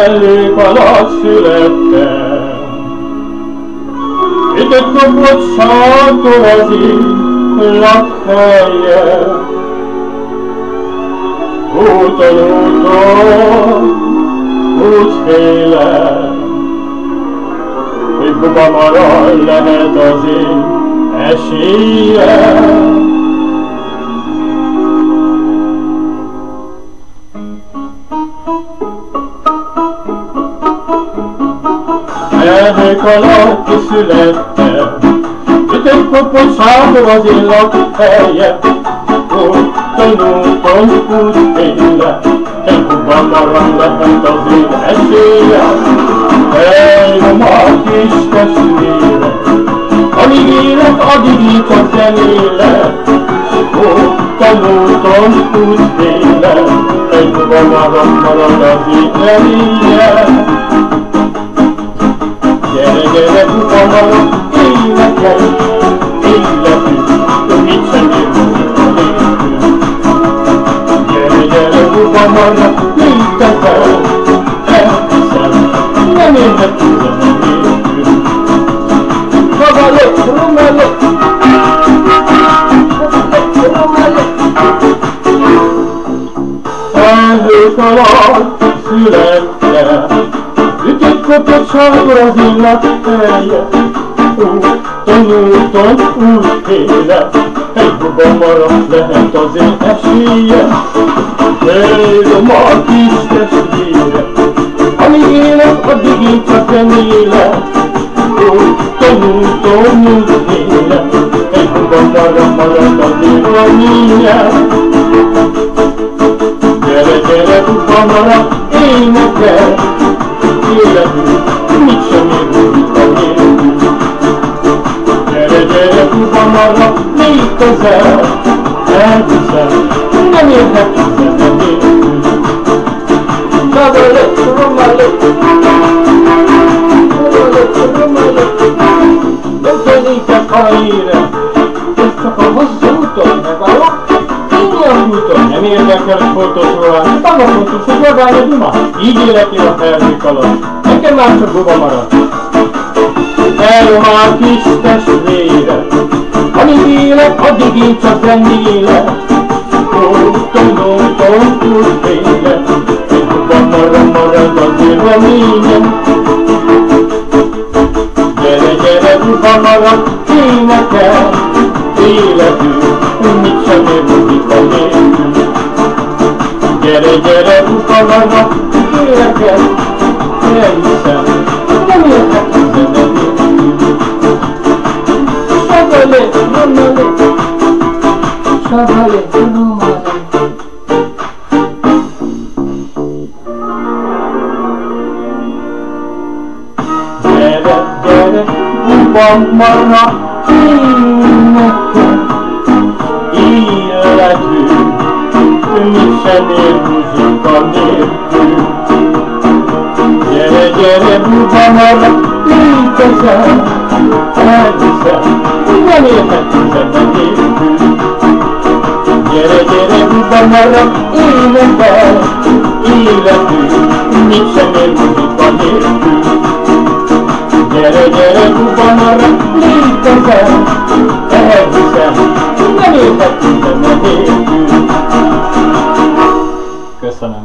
Szellők alatt születtem. Ütött kopott sarkon az én lakhelye. Úton, úgy félem, hogy Bubamara lehet az én esélyem. Szellők alatt születtem, ütött kopott sarkon az én lakhelyem. Úton, úgy félem, hogy Bubamara lehet az én esélyem. Elnyom a kis testvérem, amíg élek, addig én csak zenélek. Úton, úgy félem, hogy Bubamara marad az én reményem. Gyere, gyere, Bubamara, énekelj, életünk, mit sem érünk a nélkül. Gyere, gyere, Bubamara, mit teszel, elhiszem, nem érnek tőlem a nélkül. Romale, romale, szellők alatt születtem, ütött kopott sarkon az én lakhelyem. Úton, úgy félem, egy Bubamara lehet az én esélyem. Élom a kis testvérem, amíg élek, addig én csak remélek. Úton, úgy félem, egy Bubamara marad az én reményem. Gyere, gyere, Bubamara, énekelj, életünk, mit sem érünk a nélkül. Gyere, gyere, Bubamara, légy közel, elhiszem, nem érnek tőlem a nélkül. Romale, romale, romale, nem közelítek helyére, ez csak a hosszú úton megállok. Ilyen úton nem érdekel, hogy fontos róla, maga fontos, hogy magány a Duma. Így élek én a felhők alatt, nekem már csak Bubamara. Elrom a kis testvérem, amíg élek, addig én csak remélek. Úton, úgy félek, hogy Bubamara marad az én reményem. Gyere, gyere, Bubamara, énekelj, életünk, mit sem érünk a nélkül. Gyere, gyere, Bubamara, énekelj, elhiszem, nem értek tőlem a nélkül. Savale, romale, savale, romale. Gyere, gyere, Bubamara, énekelj, életünk, mit sem érünk a nélkül. Gyere, gyere, Bubamara, légy közel, elhiszem, nem érnek tőlem a nélkül. Gyere, gyere, Bubamara, énekelj, életünk, mit sem érünk a nélkül. Gyere, gyere, Bubamara, légy közel, elhiszem, nem érnek tőlem a nélkül. Köszönöm.